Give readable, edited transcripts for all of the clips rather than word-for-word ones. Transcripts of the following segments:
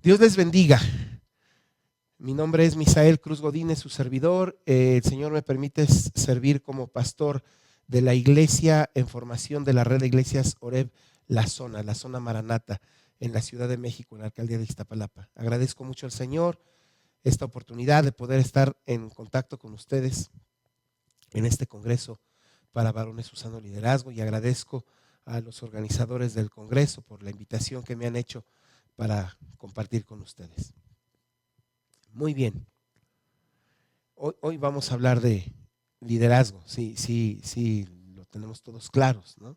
Dios les bendiga. Mi nombre es Misael Cruz Godínez, su servidor. El Señor me permite servir como pastor de la iglesia en formación de la red de iglesias Oreb, la zona Maranata, en la Ciudad de México, en la alcaldía de Iztapalapa. Agradezco mucho al Señor esta oportunidad de poder estar en contacto con ustedes en este congreso para varones usando liderazgo, y agradezco a los organizadores del congreso por la invitación que me han hecho para compartir con ustedes. Muy bien. Hoy vamos a hablar de liderazgo. Sí, lo tenemos todos claros, ¿no?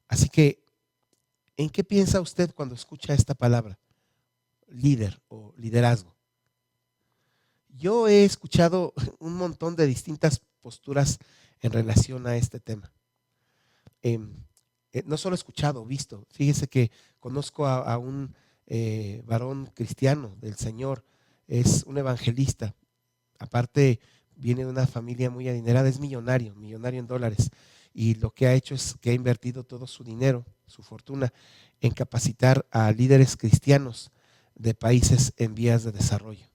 Así que, ¿en qué piensa usted cuando escucha esta palabra? Líder o liderazgo. Yo he escuchado un montón de distintas posturas en relación a este tema. No solo he escuchado, visto. Fíjese que conozco a un varón cristiano del Señor, es un evangelista. Aparte, viene de una familia muy adinerada, es millonario en dólares. Y lo que ha hecho es que ha invertido todo su dinero, su fortuna, en capacitar a líderes cristianos de países en vías de desarrollo.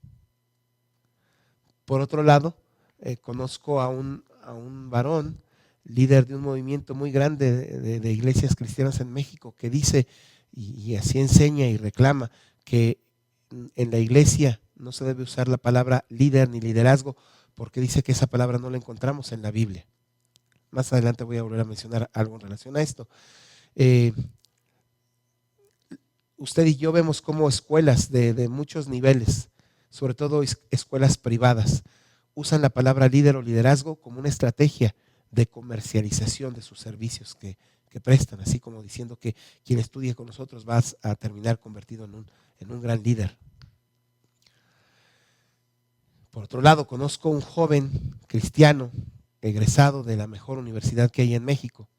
Por otro lado, conozco a un varón, líder de un movimiento muy grande de iglesias cristianas en México, que dice, y así enseña y reclama, que en la iglesia no se debe usar la palabra líder ni liderazgo, porque dice que esa palabra no la encontramos en la Biblia. Más adelante voy a volver a mencionar algo en relación a esto. Usted y yo vemos cómo escuelas de muchos niveles, sobre todo escuelas privadas, usan la palabra líder o liderazgo como una estrategia de comercialización de sus servicios que prestan, así como diciendo que quien estudie con nosotros va a terminar convertido en un gran líder. Por otro lado, conozco un joven cristiano egresado de la mejor universidad que hay en México,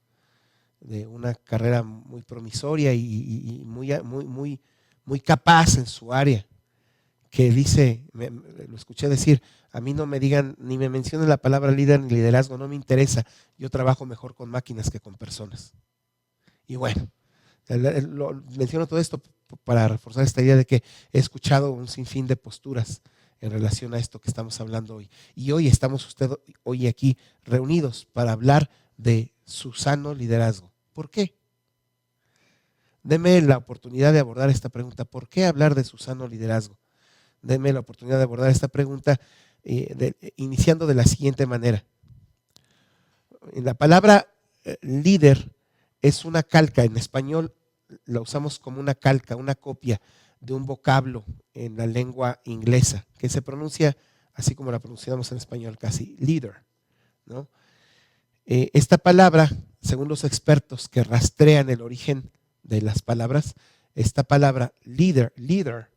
de una carrera muy promisoria y muy capaz en su área, que dice, lo escuché decir, a mí no me digan ni me mencionen la palabra líder ni liderazgo, no me interesa, yo trabajo mejor con máquinas que con personas. Y bueno, menciono todo esto para reforzar esta idea de que he escuchado un sinfín de posturas en relación a esto que estamos hablando hoy. Y hoy estamos hoy aquí reunidos para hablar de su sano liderazgo. ¿Por qué? Deme la oportunidad de abordar esta pregunta. ¿Por qué hablar de su sano liderazgo? Deme la oportunidad de abordar esta pregunta iniciando de la siguiente manera. La palabra líder es una calca. En español la usamos como una calca, una copia de un vocablo en la lengua inglesa, que se pronuncia así como la pronunciamos en español, casi leader, ¿no? Esta palabra, según los expertos que rastrean el origen de las palabras, esta palabra leader,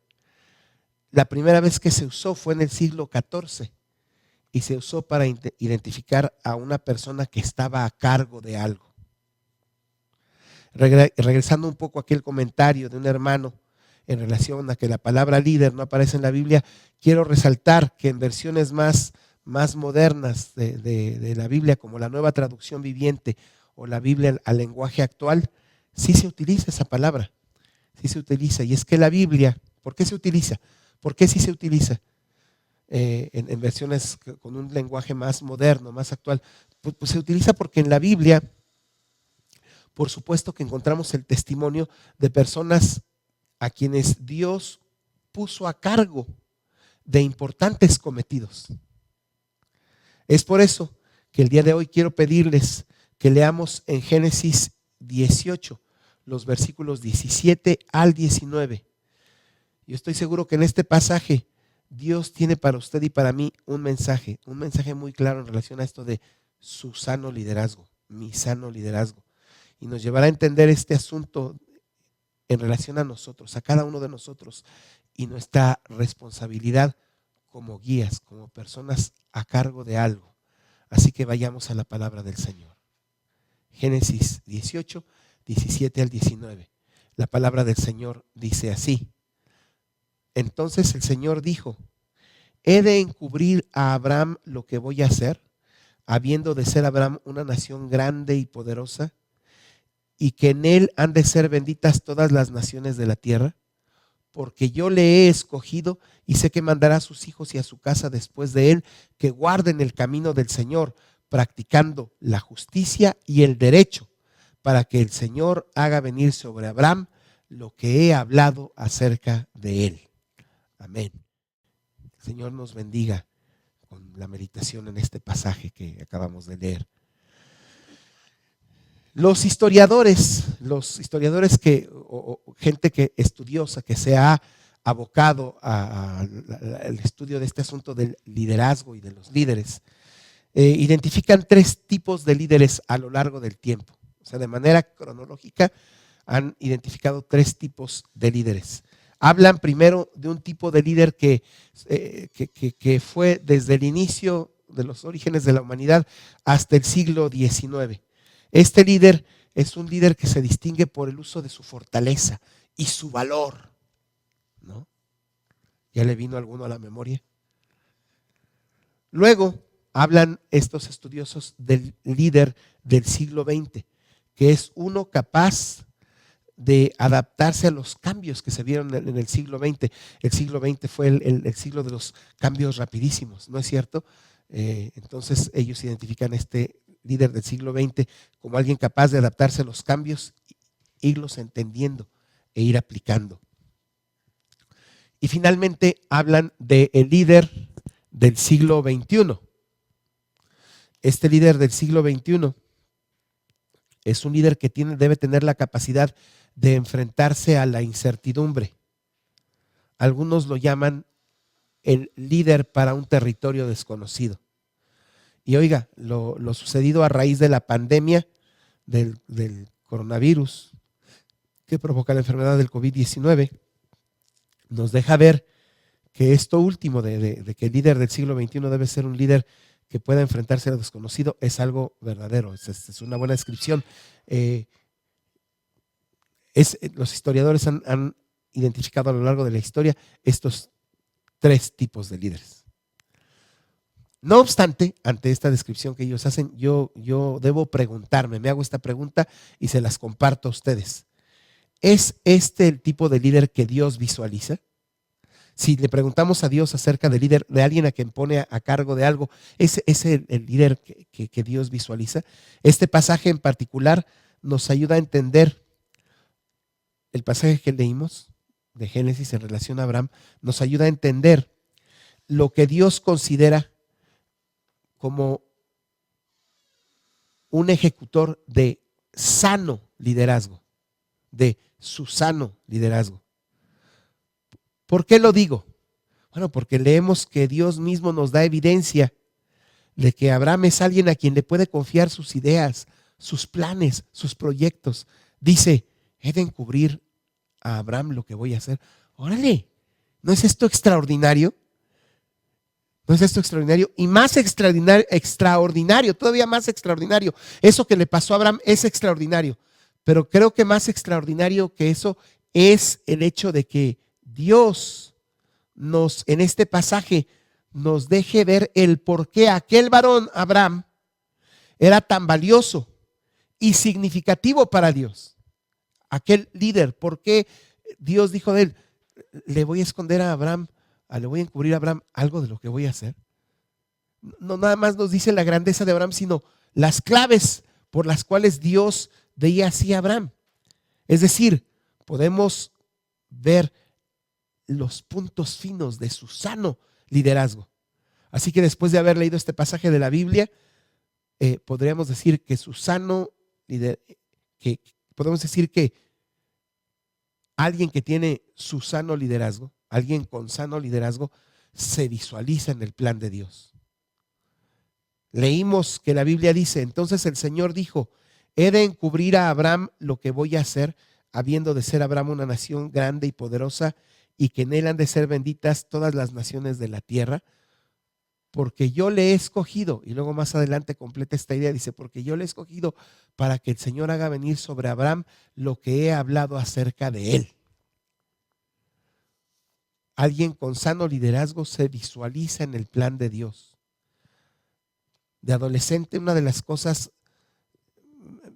la primera vez que se usó fue en el siglo XIV y se usó para identificar a una persona que estaba a cargo de algo. Regresando un poco a aquel comentario de un hermano en relación a que la palabra líder no aparece en la Biblia, quiero resaltar que en versiones más modernas de la Biblia, como la Nueva Traducción Viviente o la Biblia al lenguaje actual, sí se utiliza esa palabra, sí se utiliza. Y es que la Biblia, ¿por qué se utiliza? ¿Por qué sí se utiliza en versiones con un lenguaje más moderno, más actual? Pues se utiliza porque en la Biblia, por supuesto que encontramos el testimonio de personas a quienes Dios puso a cargo de importantes cometidos. Es por eso que el día de hoy quiero pedirles que leamos en Génesis 18, los versículos 17 al 19. Yo estoy seguro que en este pasaje Dios tiene para usted y para mí un mensaje muy claro en relación a esto de su sano liderazgo, mi sano liderazgo. Y nos llevará a entender este asunto en relación a nosotros, a cada uno de nosotros, y nuestra responsabilidad como guías, como personas a cargo de algo. Así que vayamos a la palabra del Señor. Génesis 18, 17 al 19. La palabra del Señor dice así: entonces el Señor dijo: ¿he de encubrir a Abraham lo que voy a hacer, habiendo de ser Abraham una nación grande y poderosa, y que en él han de ser benditas todas las naciones de la tierra? porque yo le he escogido y sé que mandará a sus hijos y a su casa después de él, que guarden el camino del Señor, practicando la justicia y el derecho, para que el Señor haga venir sobre Abraham lo que he hablado acerca de él. Amén. El Señor nos bendiga con la meditación en este pasaje que acabamos de leer. Los historiadores o gente que estudiosa, que se ha abocado al estudio de este asunto del liderazgo y de los líderes, identifican 3 tipos de líderes a lo largo del tiempo. O sea, de manera cronológica han identificado 3 tipos de líderes. Hablan primero de un tipo de líder que fue desde el inicio de los orígenes de la humanidad hasta el siglo XIX. Este líder es un líder que se distingue por el uso de su fortaleza y su valor, ¿no? ¿Ya le vino alguno a la memoria? Luego hablan estos estudiosos del líder del siglo XX, que es uno capaz de adaptarse a los cambios que se vieron en el siglo XX. El siglo XX fue el siglo de los cambios rapidísimos, ¿no es cierto? Entonces ellos identifican este líder del siglo XX como alguien capaz de adaptarse a los cambios, irlos entendiendo e ir aplicando. Y finalmente hablan del líder del siglo XXI. Este líder del siglo XXI es un líder que debe tener la capacidad de enfrentarse a la incertidumbre. Algunos lo llaman el líder para un territorio desconocido. Y oiga, lo sucedido a raíz de la pandemia del coronavirus que provoca la enfermedad del COVID-19 nos deja ver que esto último de que el líder del siglo XXI debe ser un líder que pueda enfrentarse a lo desconocido es algo verdadero, es una buena descripción. Los historiadores han identificado a lo largo de la historia estos 3 tipos de líderes. No obstante, ante esta descripción que ellos hacen, yo debo preguntarme, me hago esta pregunta y se las comparto a ustedes. ¿Es este el tipo de líder que Dios visualiza? Si le preguntamos a Dios acerca del líder, de alguien a quien pone a cargo de algo, ¿es el líder que Dios visualiza? Este pasaje en particular nos ayuda a entender el pasaje que leímos de Génesis en relación a Abraham, nos ayuda a entender lo que Dios considera como un ejecutor de sano liderazgo, de su sano liderazgo. ¿Por qué lo digo? Bueno, porque leemos que Dios mismo nos da evidencia de que Abraham es alguien a quien le puede confiar sus ideas, sus planes, sus proyectos. Dice, he de encubrir a Abraham lo que voy a hacer. Órale, ¿no es esto extraordinario? ¿No es esto extraordinario? Y más extraordinario, todavía más extraordinario. Eso que le pasó a Abraham es extraordinario. Pero creo que más extraordinario que eso es el hecho de que Dios en este pasaje nos deje ver el por qué aquel varón, Abraham, era tan valioso y significativo para Dios. Aquel líder, ¿por qué Dios dijo de él? Le voy a esconder a Abraham, le voy a encubrir a Abraham algo de lo que voy a hacer. No nada más nos dice la grandeza de Abraham, sino las claves por las cuales Dios veía así a Abraham. Es decir, podemos ver los puntos finos de su sano liderazgo. Así que después de haber leído este pasaje de la Biblia, podríamos decir que podemos decir que alguien que tiene su sano liderazgo, alguien con sano liderazgo, se visualiza en el plan de Dios. Leímos que la Biblia dice, entonces el Señor dijo, he de encubrir a Abraham lo que voy a hacer, habiendo de ser Abraham una nación grande y poderosa, y que en él han de ser benditas todas las naciones de la tierra, porque yo le he escogido. Y luego más adelante completa esta idea, dice, porque yo le he escogido para que el Señor haga venir sobre Abraham lo que he hablado acerca de él. Alguien con sano liderazgo se visualiza en el plan de Dios. De adolescente, una de las cosas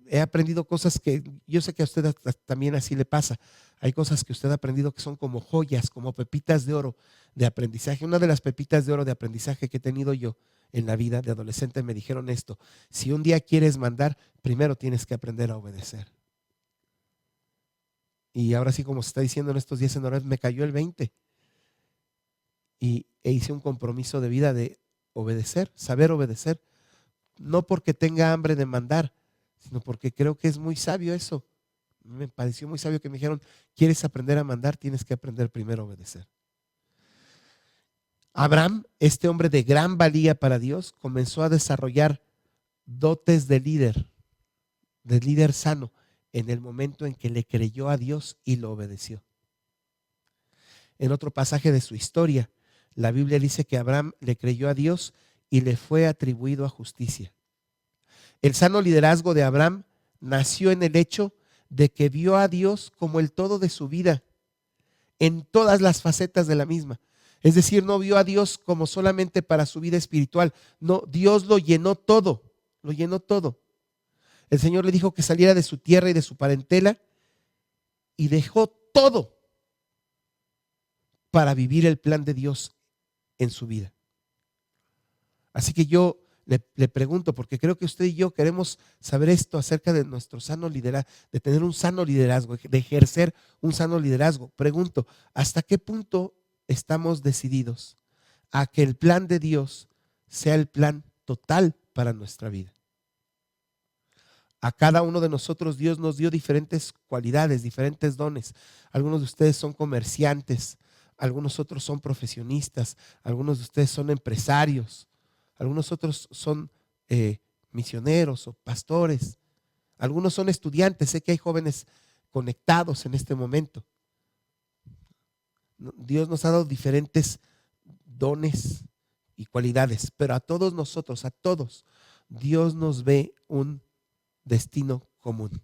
he aprendido cosas que yo sé que a usted también así le pasa. Hay cosas que usted ha aprendido que son como joyas, como pepitas de oro de aprendizaje. Una de las pepitas de oro de aprendizaje que he tenido yo en la vida de adolescente me dijeron esto: si un día quieres mandar, primero tienes que aprender a obedecer. Y ahora sí, como se está diciendo en estos días en Oreb, me cayó el 20 e hice un compromiso de vida de obedecer, saber obedecer. No porque tenga hambre de mandar, sino porque creo que es muy sabio eso. Me pareció muy sabio que me dijeron: ¿quieres aprender a mandar? Tienes que aprender primero a obedecer. Abraham, este hombre de gran valía para Dios, comenzó a desarrollar dotes de líder sano, en el momento en que le creyó a Dios y lo obedeció. En otro pasaje de su historia, la Biblia dice que Abraham le creyó a Dios y le fue atribuido a justicia. El sano liderazgo de Abraham nació en el hecho de que vio a Dios como el todo de su vida, en todas las facetas de la misma. Es decir, no vio a Dios como solamente para su vida espiritual. No, Dios lo llenó todo, lo llenó todo. El Señor le dijo que saliera de su tierra y de su parentela y dejó todo para vivir el plan de Dios en su vida. Así que yo le pregunto, porque creo que usted y yo queremos saber esto acerca de nuestro sano liderazgo, de tener un sano liderazgo, de ejercer un sano liderazgo. Pregunto, ¿hasta qué punto estamos decididos a que el plan de Dios sea el plan total para nuestra vida? A cada uno de nosotros Dios nos dio diferentes cualidades, diferentes dones. Algunos de ustedes son comerciantes, algunos otros son profesionistas, algunos de ustedes son empresarios, algunos otros son misioneros o pastores, algunos son estudiantes. Sé que hay jóvenes conectados en este momento. Dios nos ha dado diferentes dones y cualidades, pero a todos nosotros, a todos, Dios nos ve un destino común.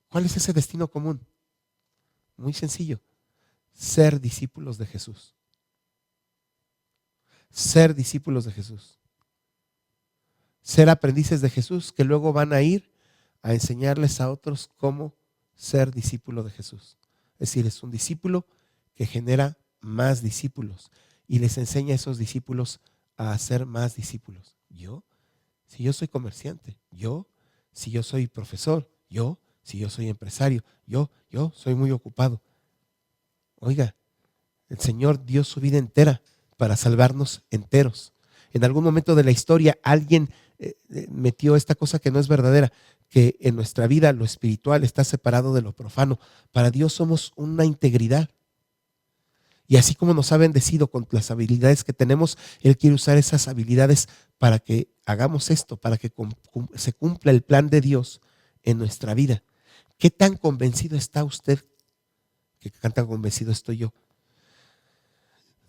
¿Cuál es ese destino común? Muy sencillo: ser discípulos de Jesús. Ser discípulos de Jesús. Ser aprendices de Jesús que luego van a ir a enseñarles a otros cómo ser discípulo de Jesús. Es decir, es un discípulo que genera más discípulos y les enseña a esos discípulos a hacer más discípulos. Si yo soy comerciante, si yo soy profesor, si yo soy empresario, yo soy muy ocupado. Oiga, el Señor dio su vida entera para salvarnos enteros. En algún momento de la historia alguien metió esta cosa que no es verdadera, que en nuestra vida lo espiritual está separado de lo profano. Para Dios somos una integridad. Y así como nos ha bendecido con las habilidades que tenemos, Él quiere usar esas habilidades para que hagamos esto, para que se cumpla el plan de Dios en nuestra vida. ¿Qué tan convencido está usted? ¿Qué tan convencido estoy yo?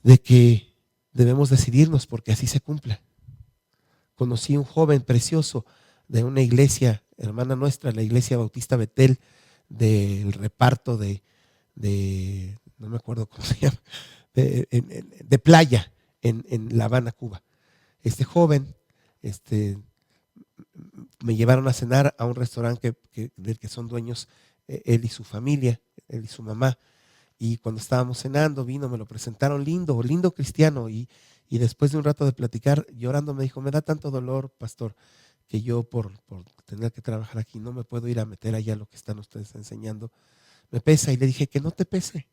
De que debemos decidirnos porque así se cumpla. Conocí un joven precioso de una iglesia, hermana nuestra, la iglesia Bautista Betel, del reparto de no me acuerdo cómo se llama, de playa en La Habana, Cuba. Este joven, me llevaron a cenar a un restaurante del que son dueños él y su familia, él y su mamá. Y cuando estábamos cenando, me lo presentaron lindo cristiano. Y después de un rato de platicar, llorando, me dijo: me da tanto dolor, pastor, que yo por tener que trabajar aquí no me puedo ir a meter allá lo que están ustedes enseñando. Me pesa. Y le dije: que no te pese.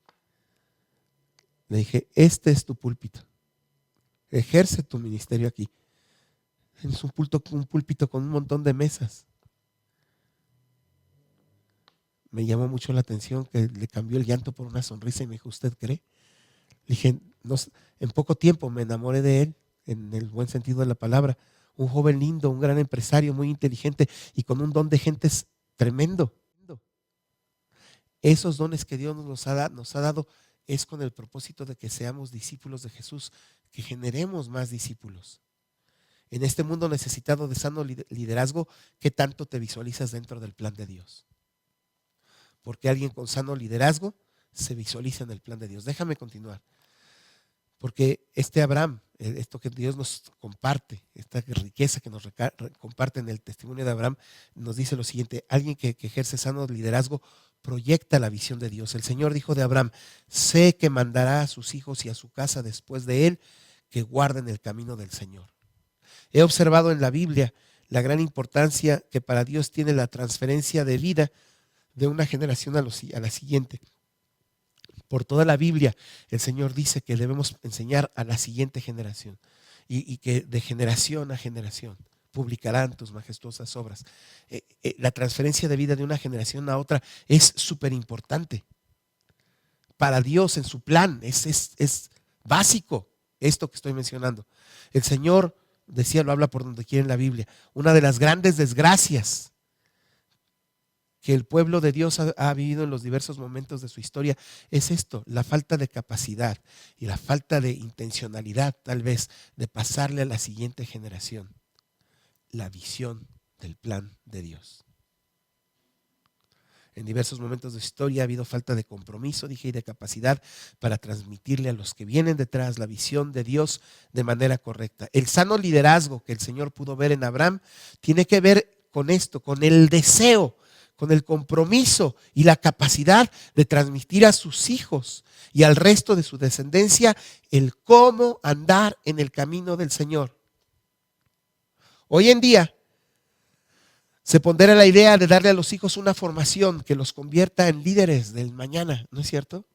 Le dije: este es tu púlpito. Ejerce tu ministerio aquí. Es un púlpito con un montón de mesas. Me llamó mucho la atención que le cambió el llanto por una sonrisa y me dijo: ¿usted cree? Le dije: no, en poco tiempo me enamoré de él, en el buen sentido de la palabra. Un joven lindo, un gran empresario, muy inteligente y con un don de gentes tremendo. Esos dones que Dios nos ha dado es con el propósito de que seamos discípulos de Jesús, que generemos más discípulos. En este mundo necesitado de sano liderazgo, ¿qué tanto te visualizas dentro del plan de Dios? Porque alguien con sano liderazgo se visualiza en el plan de Dios. Déjame continuar. Porque Abraham, esto que Dios nos comparte, esta riqueza que nos comparte en el testimonio de Abraham, nos dice lo siguiente: alguien que ejerce sano liderazgo proyecta la visión de Dios. El Señor dijo de Abraham: sé que mandará a sus hijos y a su casa después de él que guarden el camino del Señor. He observado en la Biblia la gran importancia que para Dios tiene la transferencia de vida de una generación a la siguiente. Por toda la Biblia, el Señor dice que debemos enseñar a la siguiente generación y que de generación a generación publicarán tus majestuosas obras. La transferencia de vida de una generación a otra es súper importante. Para Dios en su plan es básico esto que estoy mencionando. El Señor, decía, lo habla por donde quiera en la Biblia, una de las grandes desgracias que el pueblo de Dios ha vivido en los diversos momentos de su historia es esto: la falta de capacidad y la falta de intencionalidad, tal vez, de pasarle a la siguiente generación la visión del plan de Dios. En diversos momentos de su historia ha habido falta de compromiso, dije, y de capacidad para transmitirle a los que vienen detrás la visión de Dios de manera correcta. El sano liderazgo que el Señor pudo ver en Abraham tiene que ver con esto, con el deseo, con el compromiso y la capacidad de transmitir a sus hijos y al resto de su descendencia el cómo andar en el camino del Señor. Hoy en día se pondera la idea de darle a los hijos una formación que los convierta en líderes del mañana, ¿no es cierto?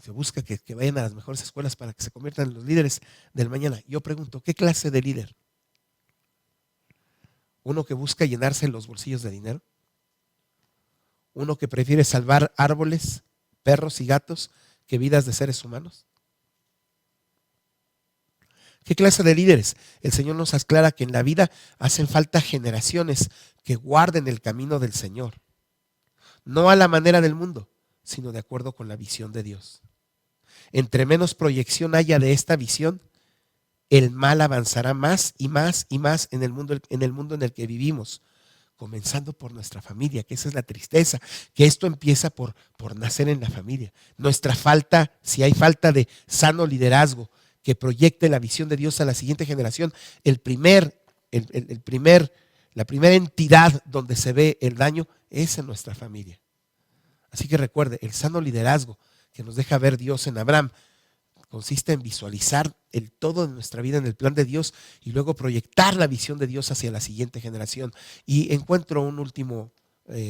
Se busca que vayan a las mejores escuelas para que se conviertan en los líderes del mañana. Yo pregunto, ¿qué clase de líder? ¿Uno que busca llenarse los bolsillos de dinero? ¿Uno que prefiere salvar árboles, perros y gatos que vidas de seres humanos? ¿Qué clase de líderes? El Señor nos aclara que en la vida hacen falta generaciones que guarden el camino del Señor. No a la manera del mundo, sino de acuerdo con la visión de Dios. Entre menos proyección haya de esta visión, el mal avanzará más y más y más en el mundo en el que vivimos, comenzando por nuestra familia, que esa es la tristeza, que esto empieza por nacer en la familia. Nuestra falta, si hay falta de sano liderazgo que proyecte la visión de Dios a la siguiente generación, la primera entidad donde se ve el daño es en nuestra familia. Así que recuerde, el sano liderazgo que nos deja ver Dios en Abraham consiste en visualizar el todo de nuestra vida en el plan de Dios y luego proyectar la visión de Dios hacia la siguiente generación. Y encuentro un último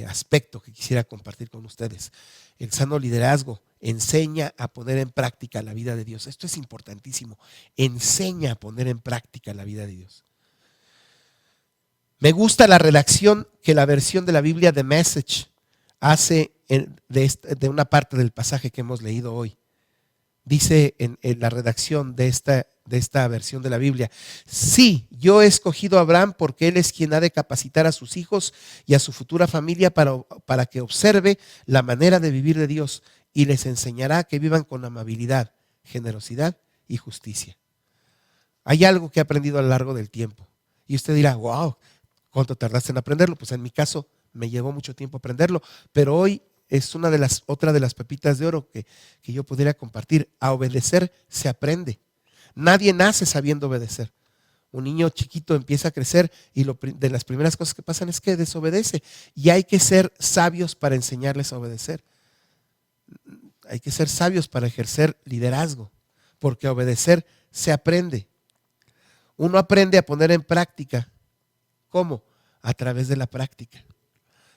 aspecto que quisiera compartir con ustedes. El sano liderazgo enseña a poner en práctica la vida de Dios. Esto es importantísimo. Enseña a poner en práctica la vida de Dios. Me gusta la redacción que la versión de la Biblia de Message hace de una parte del pasaje que hemos leído hoy. Dice en la redacción de esta versión de la Biblia: sí, yo he escogido a Abraham porque él es quien ha de capacitar a sus hijos y a su futura familia para que observe la manera de vivir de Dios y les enseñará que vivan con amabilidad, generosidad y justicia. Hay algo que he aprendido a lo largo del tiempo y usted dirá: wow, ¿cuánto tardaste en aprenderlo? Pues en mi caso me llevó mucho tiempo aprenderlo, pero hoy es otra de las pepitas de oro que yo pudiera compartir. A obedecer se aprende. Nadie nace sabiendo obedecer. Un niño chiquito empieza a crecer y de las primeras cosas que pasan es que desobedece. Y hay que ser sabios para enseñarles a obedecer. Hay que ser sabios para ejercer liderazgo, porque a obedecer se aprende. Uno aprende a poner en práctica. ¿Cómo? A través de la práctica.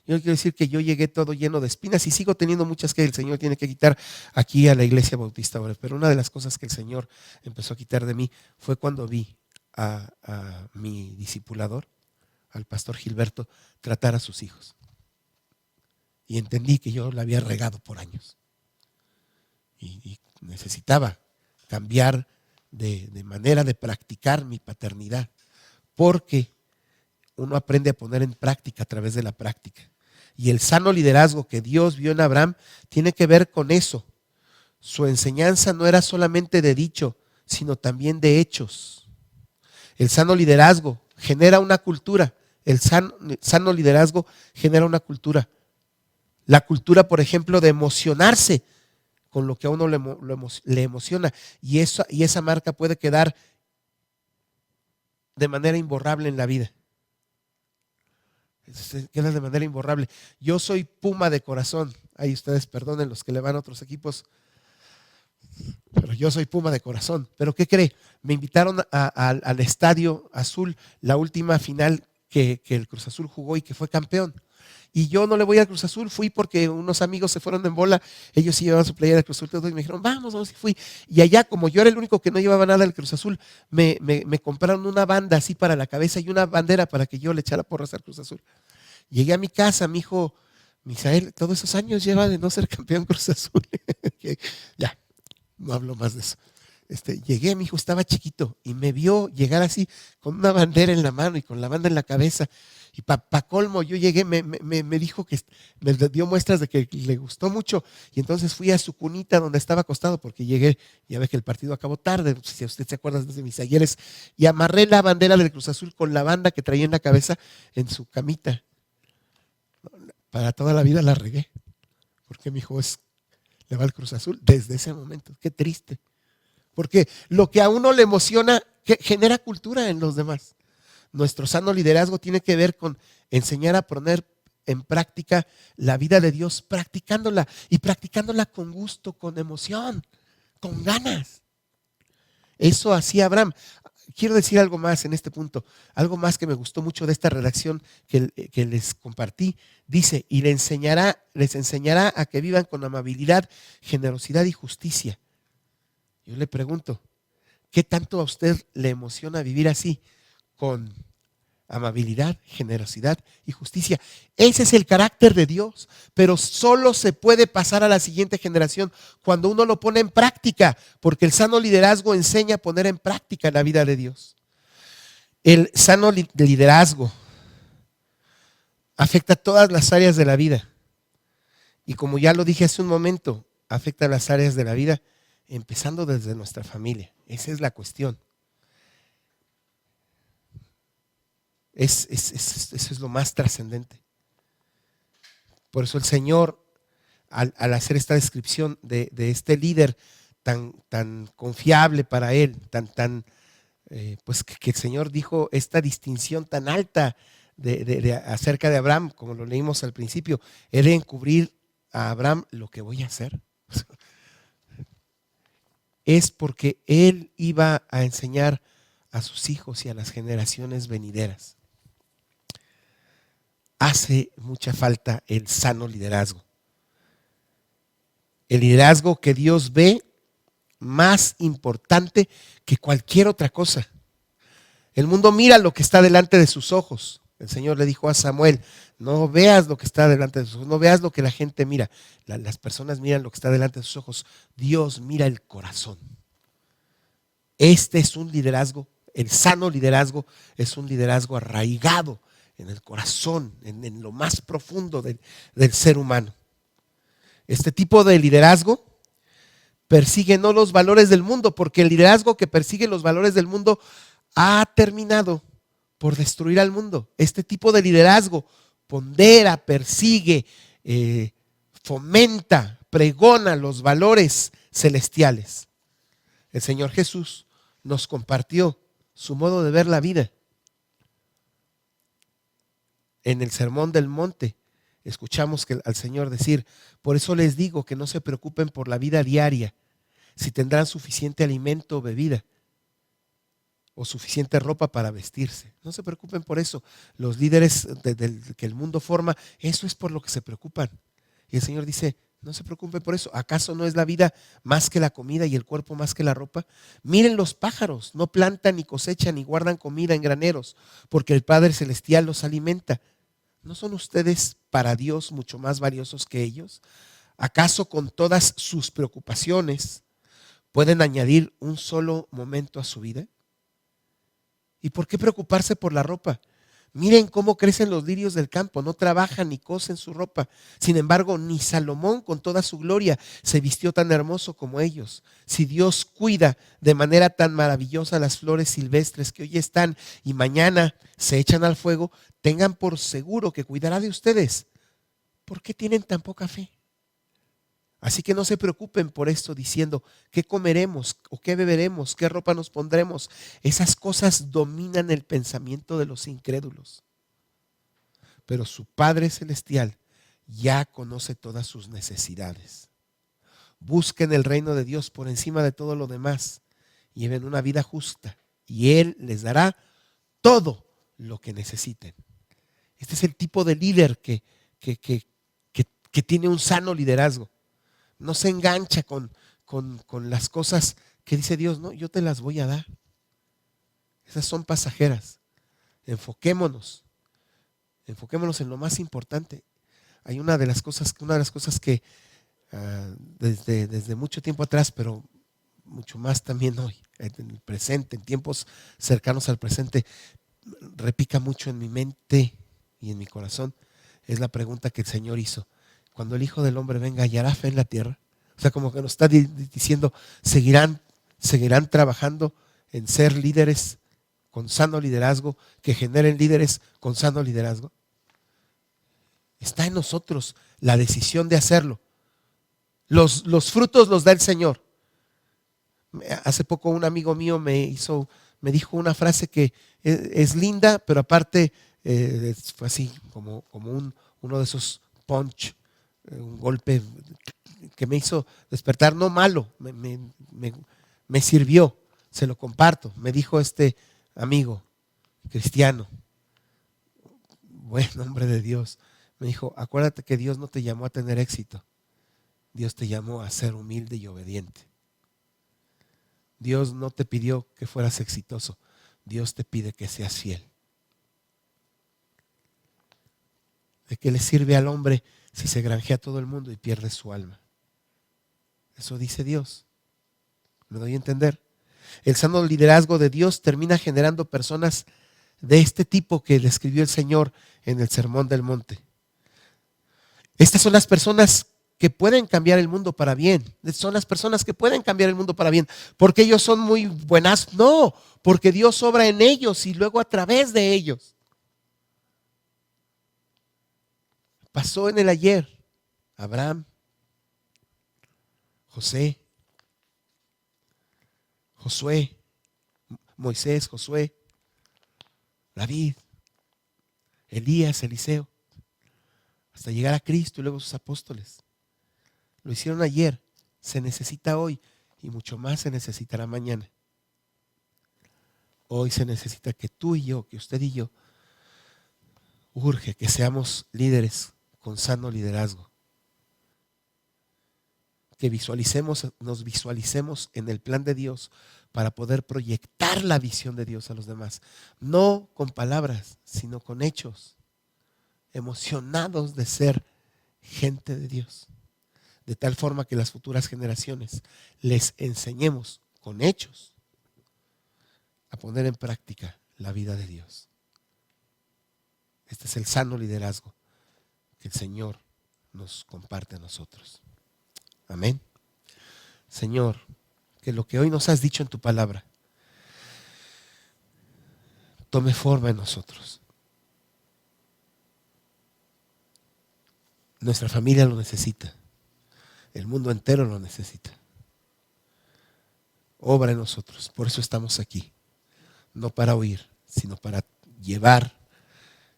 Yo quiero decir que yo llegué todo lleno de espinas y sigo teniendo muchas que el Señor tiene que quitar aquí a la Iglesia Bautista ahora. Pero una de las cosas que el Señor empezó a quitar de mí fue cuando vi a mi discipulador, al pastor Gilberto, tratar a sus hijos. Y entendí que yo la había regado por años. Y necesitaba cambiar de manera de practicar mi paternidad. Porque uno aprende a poner en práctica a través de la práctica. Y el sano liderazgo que Dios vio en Abraham tiene que ver con eso. Su enseñanza no era solamente de dicho, sino también de hechos. El sano liderazgo genera una cultura. El sano liderazgo genera una cultura. La cultura, por ejemplo, de emocionarse con lo que a uno le emociona. Y esa marca puede quedar de manera imborrable en la vida. Se queda de manera imborrable. Yo soy Puma de corazón. Ahí ustedes perdonen los que le van a otros equipos, pero yo soy Puma de corazón. ¿Pero qué cree? Me invitaron al Estadio Azul, la última final que el Cruz Azul jugó y que fue campeón. Y yo no le voy al Cruz Azul, fui porque unos amigos se fueron en bola, ellos sí llevaban su playera del Cruz Azul, todos, y me dijeron, vamos, y fui. Y allá, como yo era el único que no llevaba nada del Cruz Azul, me compraron una banda así para la cabeza y una bandera para que yo le echara porras al Cruz Azul. Llegué a mi casa, mi hijo, Misael, todos esos años lleva de no ser campeón Cruz Azul. Ya, no hablo más de eso. Llegué, mi hijo estaba chiquito y me vio llegar así con una bandera en la mano y con la banda en la cabeza. Y pa colmo, yo llegué, me dijo que me dio muestras de que le gustó mucho. Y entonces fui a su cunita donde estaba acostado, porque llegué, ya ve que el partido acabó tarde, si usted se acuerda de mis ayeres, y amarré la bandera del Cruz Azul con la banda que traía en la cabeza en su camita. Para toda la vida la regué, porque mi hijo le va al Cruz Azul desde ese momento. Qué triste. Porque lo que a uno le emociona genera cultura en los demás. Nuestro sano liderazgo tiene que ver con enseñar a poner en práctica la vida de Dios, practicándola y practicándola con gusto, con emoción, con ganas. Eso hacía Abraham. Quiero decir algo más en este punto, algo más que me gustó mucho de esta redacción que les compartí. Dice, y les enseñará a que vivan con amabilidad, generosidad y justicia. Yo le pregunto, ¿qué tanto a usted le emociona vivir así? Con amabilidad, generosidad y justicia. Ese es el carácter de Dios, pero solo se puede pasar a la siguiente generación cuando uno lo pone en práctica, porque el sano liderazgo enseña a poner en práctica la vida de Dios. El sano liderazgo afecta todas las áreas de la vida, y como ya lo dije hace un momento, afecta las áreas de la vida empezando desde nuestra familia. Esa es la cuestión. Eso es lo más trascendente. Por eso el Señor, al hacer esta descripción de este líder tan confiable para él, pues que el Señor dijo esta distinción tan alta acerca de Abraham, como lo leímos al principio, he de encubrir a Abraham lo que voy a hacer. Es porque él iba a enseñar a sus hijos y a las generaciones venideras. Hace mucha falta el sano liderazgo. El liderazgo que Dios ve más importante que cualquier otra cosa. El mundo mira lo que está delante de sus ojos. El Señor le dijo a Samuel, no veas lo que está delante de sus ojos, no veas lo que la gente mira. Las personas miran lo que está delante de sus ojos. Dios mira el corazón. Este es un liderazgo, el sano liderazgo es un liderazgo arraigado en el corazón, en lo más profundo del ser humano. Este tipo de liderazgo persigue no los valores del mundo, porque el liderazgo que persigue los valores del mundo ha terminado por destruir al mundo. Este tipo de liderazgo pondera, persigue, fomenta, pregona los valores celestiales. El Señor Jesús nos compartió su modo de ver la vida. En el Sermón del Monte escuchamos al Señor decir, por eso les digo que no se preocupen por la vida diaria, si tendrán suficiente alimento o bebida, o suficiente ropa para vestirse. No se preocupen por eso. Los líderes que el mundo forma, eso es por lo que se preocupan. Y el Señor dice, no se preocupen por eso. ¿Acaso no es la vida más que la comida y el cuerpo más que la ropa? Miren los pájaros, no plantan ni cosechan ni guardan comida en graneros, porque el Padre Celestial los alimenta. ¿No son ustedes para Dios mucho más valiosos que ellos? ¿Acaso con todas sus preocupaciones pueden añadir un solo momento a su vida? ¿Y por qué preocuparse por la ropa? Miren cómo crecen los lirios del campo, no trabajan ni cosen su ropa. Sin embargo, ni Salomón con toda su gloria se vistió tan hermoso como ellos. Si Dios cuida de manera tan maravillosa las flores silvestres que hoy están y mañana se echan al fuego, tengan por seguro que cuidará de ustedes. ¿Por qué tienen tan poca fe? Así que no se preocupen por esto diciendo, ¿qué comeremos o qué beberemos? ¿Qué ropa nos pondremos? Esas cosas dominan el pensamiento de los incrédulos. Pero su Padre Celestial ya conoce todas sus necesidades. Busquen el reino de Dios por encima de todo lo demás. Lleven una vida justa y Él les dará todo lo que necesiten. Este es el tipo de líder que tiene un sano liderazgo. No se engancha con las cosas que dice Dios, no, yo te las voy a dar. Esas son pasajeras. Enfoquémonos en lo más importante. Hay una de las cosas que desde mucho tiempo atrás, pero mucho más también hoy, en el presente, en tiempos cercanos al presente, repica mucho en mi mente y en mi corazón, es la pregunta que el Señor hizo. Cuando el Hijo del Hombre venga, ¿hallará fe en la tierra? O sea, como que nos está diciendo, ¿seguirán trabajando en ser líderes con sano liderazgo, que generen líderes con sano liderazgo? Está en nosotros la decisión de hacerlo. Los frutos los da el Señor. Hace poco un amigo mío me dijo una frase que es linda, pero aparte fue así como uno de esos punch, un golpe que me hizo despertar, no malo, me sirvió, se lo comparto. Me dijo este amigo cristiano, buen hombre de Dios, me dijo, acuérdate que Dios no te llamó a tener éxito, Dios te llamó a ser humilde y obediente. Dios no te pidió que fueras exitoso, Dios te pide que seas fiel. ¿De qué le sirve al hombre si se granjea todo el mundo y pierde su alma? Eso dice Dios. ¿Me doy a entender? El sano liderazgo de Dios termina generando personas de este tipo que describió el Señor en el Sermón del Monte. Estas son las personas que pueden cambiar el mundo para bien. Son las personas que pueden cambiar el mundo para bien. ¿Porque ellos son muy buenas? No, porque Dios obra en ellos y luego a través de ellos. Pasó en el ayer. Abraham, José, Josué, Moisés, Josué, David, Elías, Eliseo, hasta llegar a Cristo y luego sus apóstoles. Lo hicieron ayer, se necesita hoy y mucho más se necesitará mañana. Hoy se necesita que tú y yo, que usted y yo, urge que seamos líderes con sano liderazgo. Que nos visualicemos en el plan de Dios para poder proyectar la visión de Dios a los demás. No con palabras, sino con hechos. Emocionados de ser gente de Dios. De tal forma que las futuras generaciones les enseñemos con hechos a poner en práctica la vida de Dios. Este es el sano liderazgo que el Señor nos comparte a nosotros. Amén. Señor, que lo que hoy nos has dicho en tu palabra tome forma en nosotros. Nuestra familia lo necesita. El mundo entero lo necesita. Obra en nosotros. Por eso estamos aquí. No para oír, sino para llevar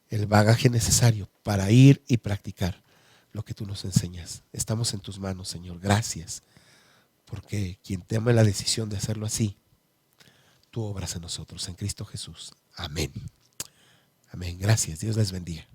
el bagaje necesario para ir y practicar lo que tú nos enseñas. Estamos en tus manos, Señor. Gracias. Porque quien tome la decisión de hacerlo así, tú obras en nosotros, en Cristo Jesús. Amén. Amén. Gracias. Dios les bendiga.